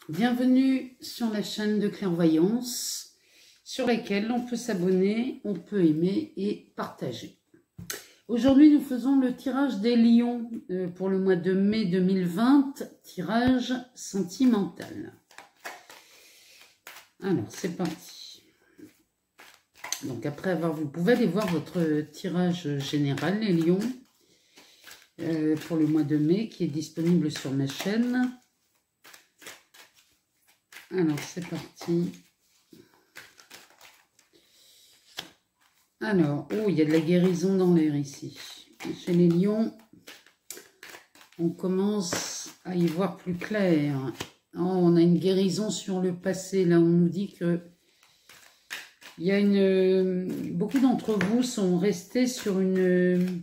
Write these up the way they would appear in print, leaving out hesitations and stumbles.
Bienvenue sur la chaîne de clairvoyance sur laquelle on peut s'abonner, on peut aimer et partager. Aujourd'hui, nous faisons le tirage des lions pour le mois de mai 2020, tirage sentimental. Alors, c'est parti. Donc après avoir, vous pouvez aller voir votre tirage général, les lions, pour le mois de mai, qui est disponible sur ma chaîne. Alors, c'est parti. Alors, oh, il y a de la guérison dans l'air ici. Chez les lions, on commence à y voir plus clair. Oh, on a une guérison sur le passé. Là, on nous dit que il y a beaucoup d'entre vous sont restés sur une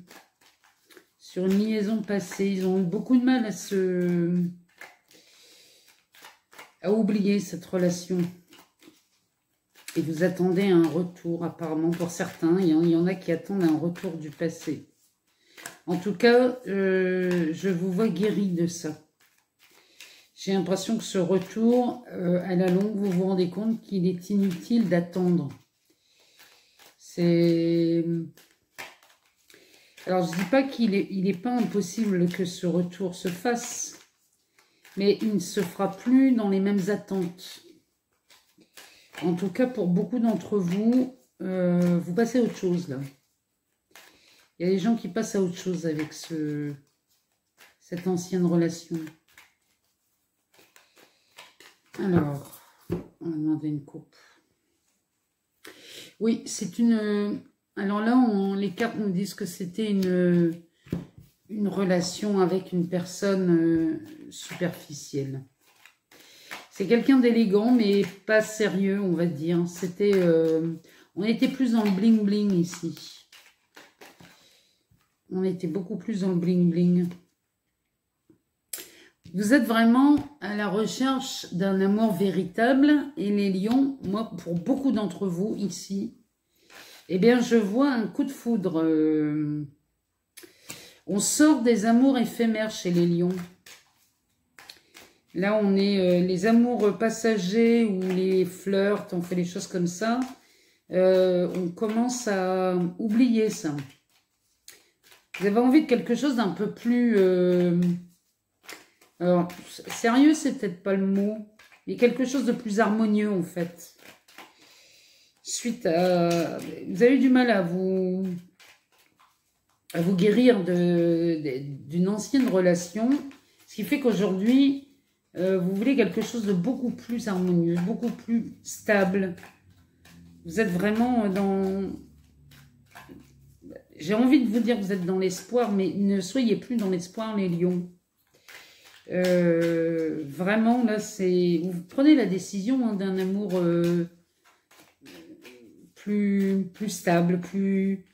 liaison passée. Ils ont eu beaucoup de mal à oublier cette relation. Et vous attendez un retour, apparemment, pour certains. Il y en a qui attendent un retour du passé. En tout cas, je vous vois guéri de ça. J'ai l'impression que ce retour, à la longue, vous vous rendez compte qu'il est inutile d'attendre. Alors, je ne dis pas qu'il est pas impossible que ce retour se fasse, mais il ne se fera plus dans les mêmes attentes. En tout cas, pour beaucoup d'entre vous, vous passez à autre chose, là. Il y a des gens qui passent à autre chose avec cette ancienne relation. Alors, on va demander une coupe. Oui, c'est une... Alors là, les cartes nous disent que c'était une relation avec une personne superficielle. C'est quelqu'un d'élégant, mais pas sérieux, on va dire. On était plus dans le bling-bling ici. On était beaucoup plus dans le bling-bling. Vous êtes vraiment à la recherche d'un amour véritable. Et les lions, moi, pour beaucoup d'entre vous ici, eh bien, je vois un coup de foudre. On sort des amours éphémères chez les lions. Là, on est les amours passagers ou les flirts, on fait les choses comme ça. On commence à oublier ça. Vous avez envie de quelque chose d'un peu plus... alors, sérieux, c'est peut-être pas le mot, mais quelque chose de plus harmonieux, en fait. Suite à... Vous avez eu du mal à vous guérir d'une ancienne relation, ce qui fait qu'aujourd'hui... vous voulez quelque chose de beaucoup plus harmonieux, beaucoup plus stable. Vous êtes vraiment dans... J'ai envie de vous dire que vous êtes dans l'espoir, mais ne soyez plus dans l'espoir, les lions. Vraiment, là, c'est... Vous prenez la décision d'un amour plus stable, plus...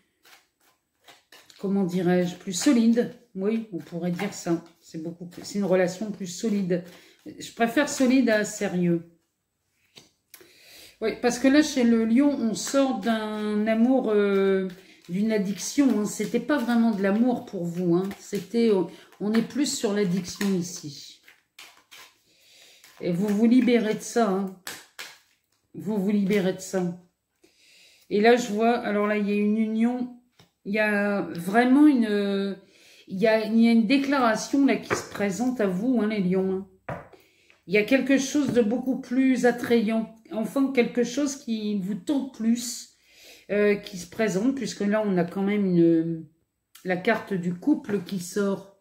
Comment dirais-je? Plus solide. Oui, on pourrait dire ça. C'est une relation plus solide. Je préfère solide à sérieux. Oui, parce que là, chez le lion, on sort d'un amour, d'une addiction. Hein. C'était pas vraiment de l'amour pour vous. Hein. On est plus sur l'addiction ici. Et vous vous libérez de ça. Hein. Vous vous libérez de ça. Et là, je vois, alors là, il y a une union. Il y a vraiment une... Il y a une déclaration là qui se présente à vous, hein, les lions. Hein. Il y a quelque chose de beaucoup plus attrayant. Enfin, quelque chose qui vous tente plus, qui se présente, puisque là, on a quand même la carte du couple qui sort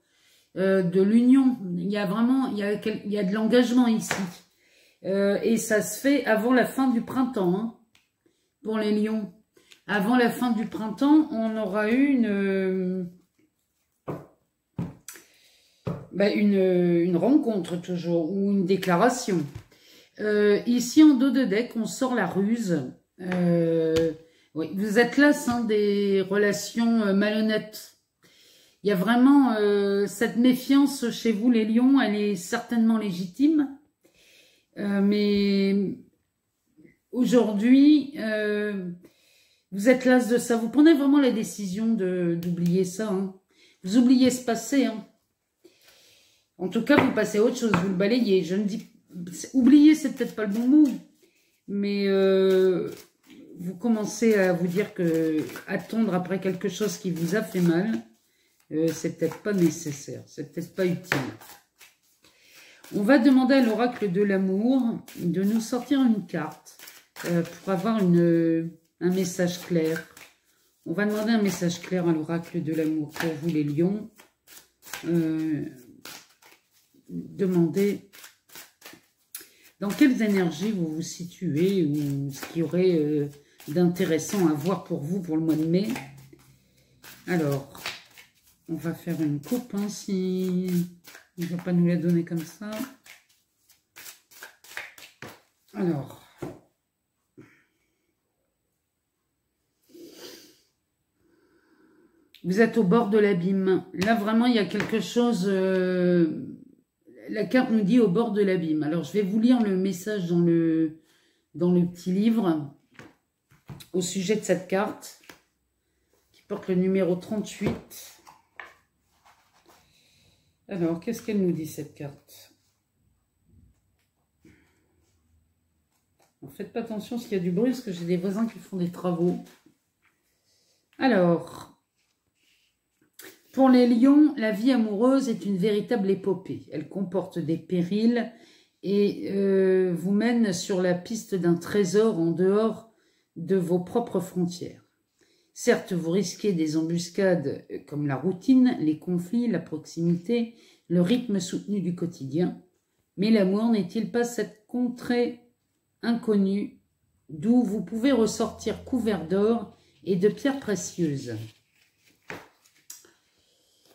de l'union. Il y a vraiment, il y a de l'engagement ici. Et ça se fait avant la fin du printemps, hein, pour les lions. Avant la fin du printemps, on aura eu une rencontre toujours, ou une déclaration. Ici, en dos de deck, on sort la ruse. Oui, vous êtes là, hein, des relations malhonnêtes. Il y a vraiment cette méfiance chez vous, les lions, elle est certainement légitime. Mais aujourd'hui, vous êtes las de ça. Vous prenez vraiment la décision d'oublier ça. Hein. Vous oubliez ce passé. Hein. En tout cas, vous passez à autre chose. Vous le balayez. Je ne dis oublier, c'est peut-être pas le bon mot, mais vous commencez à vous dire que attendre après quelque chose qui vous a fait mal, c'est peut-être pas nécessaire, c'est peut-être pas utile. On va demander à l'oracle de l'amour de nous sortir une carte pour avoir un message clair. On va demander un message clair à l'oracle de l'amour pour vous les lions. Demandez dans quelles énergies vous vous situez ou ce qu'il y aurait d'intéressant à voir pour vous pour le mois de mai. Alors, on va faire une coupe, hein, si il ne va pas nous la donner comme ça. Alors, vous êtes au bord de l'abîme. Là, vraiment, il y a quelque chose... la carte nous dit au bord de l'abîme. Alors, je vais vous lire le message dans le petit livre au sujet de cette carte qui porte le numéro 38. Alors, qu'est-ce qu'elle nous dit, cette carte? Faites pas attention s'il y a du bruit, parce que j'ai des voisins qui font des travaux. Alors, pour les lions, la vie amoureuse est une véritable épopée. Elle comporte des périls et vous mène sur la piste d'un trésor en dehors de vos propres frontières. Certes, vous risquez des embuscades comme la routine, les conflits, la proximité, le rythme soutenu du quotidien. Mais l'amour n'est-il pas cette contrée inconnue d'où vous pouvez ressortir couvert d'or et de pierres précieuses?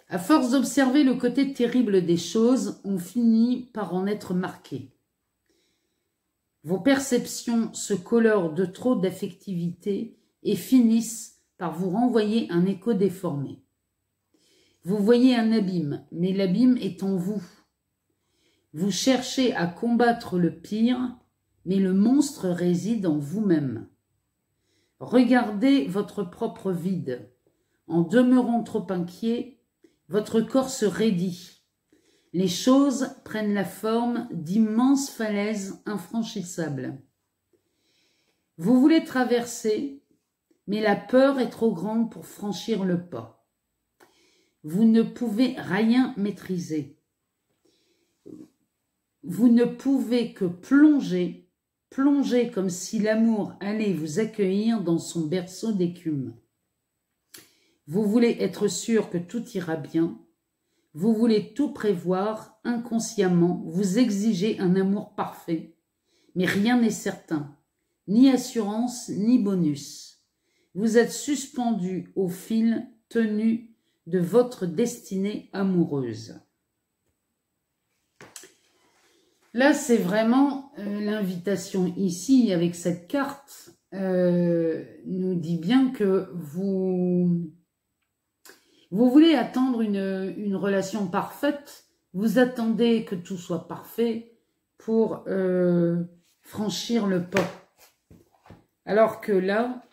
À force d'observer le côté terrible des choses, on finit par en être marqué. Vos perceptions se colorent de trop d'affectivité et finissent par vous renvoyer un écho déformé. Vous voyez un abîme, mais l'abîme est en vous. Vous cherchez à combattre le pire, mais le monstre réside en vous-même. Regardez votre propre vide. En demeurant trop inquiet, votre corps se raidit. Les choses prennent la forme d'immenses falaises infranchissables. Vous voulez traverser, mais la peur est trop grande pour franchir le pas. Vous ne pouvez rien maîtriser. Vous ne pouvez que plonger comme si l'amour allait vous accueillir dans son berceau d'écume. Vous voulez être sûr que tout ira bien. Vous voulez tout prévoir inconsciemment. Vous exigez un amour parfait. Mais rien n'est certain. Ni assurance, ni bonus. Vous êtes suspendu au fil tenu de votre destinée amoureuse. Là, c'est vraiment l'invitation ici, avec cette carte, nous dit bien que vous voulez attendre une relation parfaite, vous attendez que tout soit parfait pour franchir le pas. Alors que là,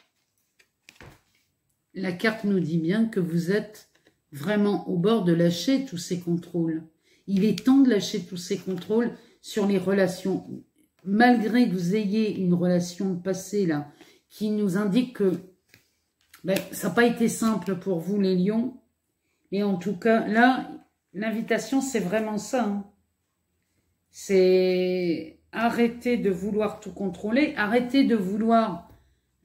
la carte nous dit bien que vous êtes vraiment au bord de lâcher tous ces contrôles. Il est temps de lâcher tous ces contrôles sur les relations. Malgré que vous ayez une relation passée là, qui nous indique que ça n'a pas été simple pour vous les lions. Et en tout cas, là, l'invitation, c'est vraiment ça. Hein. C'est arrêter de vouloir tout contrôler, arrêter de vouloir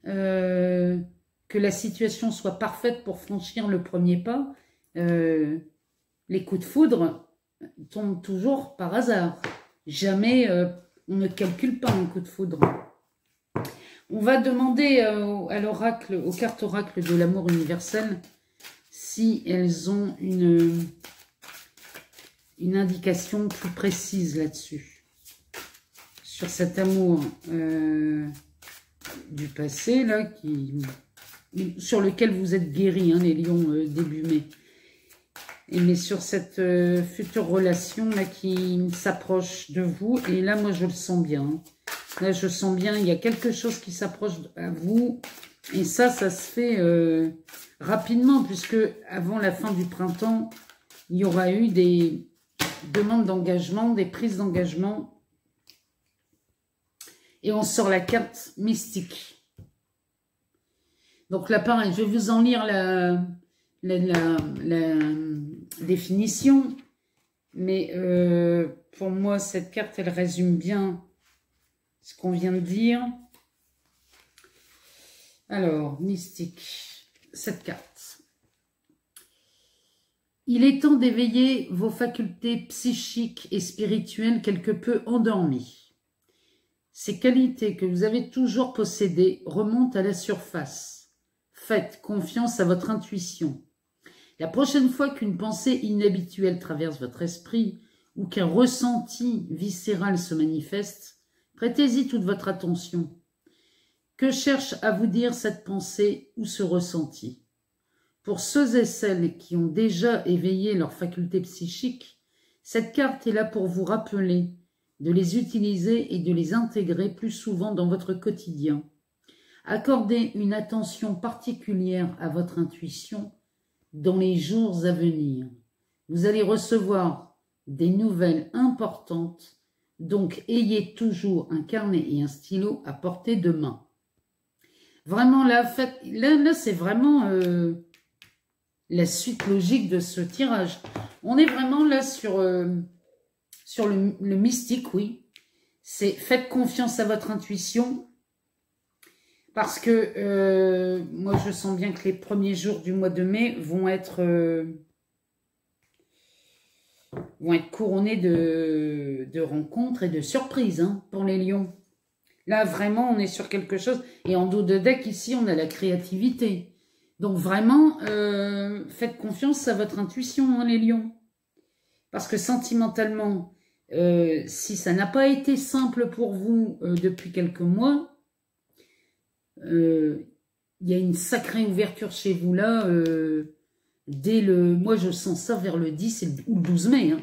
que la situation soit parfaite pour franchir le premier pas. Les coups de foudre tombent toujours par hasard. Jamais on ne calcule pas un coup de foudre. On va demander à l'oracle, aux cartes oracles de l'amour universel, si elles ont une indication plus précise là-dessus. Sur cet amour du passé, là, sur lequel vous êtes guéris, hein, les lions début mai. Mais sur cette future relation là qui s'approche de vous, et là moi je le sens bien. Hein. Là je sens bien, il y a quelque chose qui s'approche à vous, et ça se fait rapidement, puisque avant la fin du printemps, il y aura eu des demandes d'engagement, des prises d'engagement Et on sort la carte mystique. Donc là, pareil, je vais vous en lire la définition. Mais pour moi, cette carte, elle résume bien ce qu'on vient de dire. Alors, mystique, cette carte. Il est temps d'éveiller vos facultés psychiques et spirituelles quelque peu endormies. Ces qualités que vous avez toujours possédées remontent à la surface. Faites confiance à votre intuition. La prochaine fois qu'une pensée inhabituelle traverse votre esprit ou qu'un ressenti viscéral se manifeste, prêtez-y toute votre attention. Que cherche à vous dire cette pensée ou ce ressenti? Pour ceux et celles qui ont déjà éveillé leurs facultés psychiques, cette carte est là pour vous rappeler de les utiliser et de les intégrer plus souvent dans votre quotidien. Accordez une attention particulière à votre intuition dans les jours à venir. Vous allez recevoir des nouvelles importantes, donc ayez toujours un carnet et un stylo à portée de main. Vraiment, là c'est vraiment la suite logique de ce tirage. On est vraiment là sur le mystique, oui. C'est faites confiance à votre intuition. Parce que moi, je sens bien que les premiers jours du mois de mai vont être couronnés de rencontres et de surprises hein, pour les lions. Là, vraiment, on est sur quelque chose. Et en dos de deck, ici, on a la créativité. Donc, vraiment, faites confiance à votre intuition, hein, les lions. Parce que sentimentalement, si ça n'a pas été simple pour vous depuis quelques mois, il y a une sacrée ouverture chez vous là. Moi, je sens ça vers le 10 ou le 12 mai. Hein.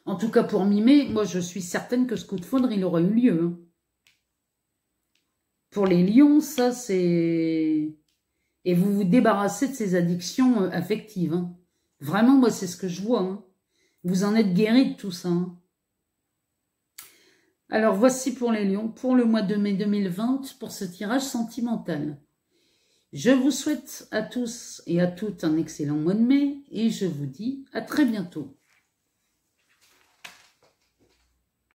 En tout cas, pour mi-mai, moi, je suis certaine que ce coup de foudre, il aura eu lieu. Hein. Pour les lions, ça, c'est... Et vous vous débarrassez de ces addictions affectives. Hein. Vraiment, moi, c'est ce que je vois. Hein. Vous en êtes guéris de tout ça. Hein. Alors, voici pour les lions, pour le mois de mai 2020, pour ce tirage sentimental. Je vous souhaite à tous et à toutes un excellent mois de mai et je vous dis à très bientôt.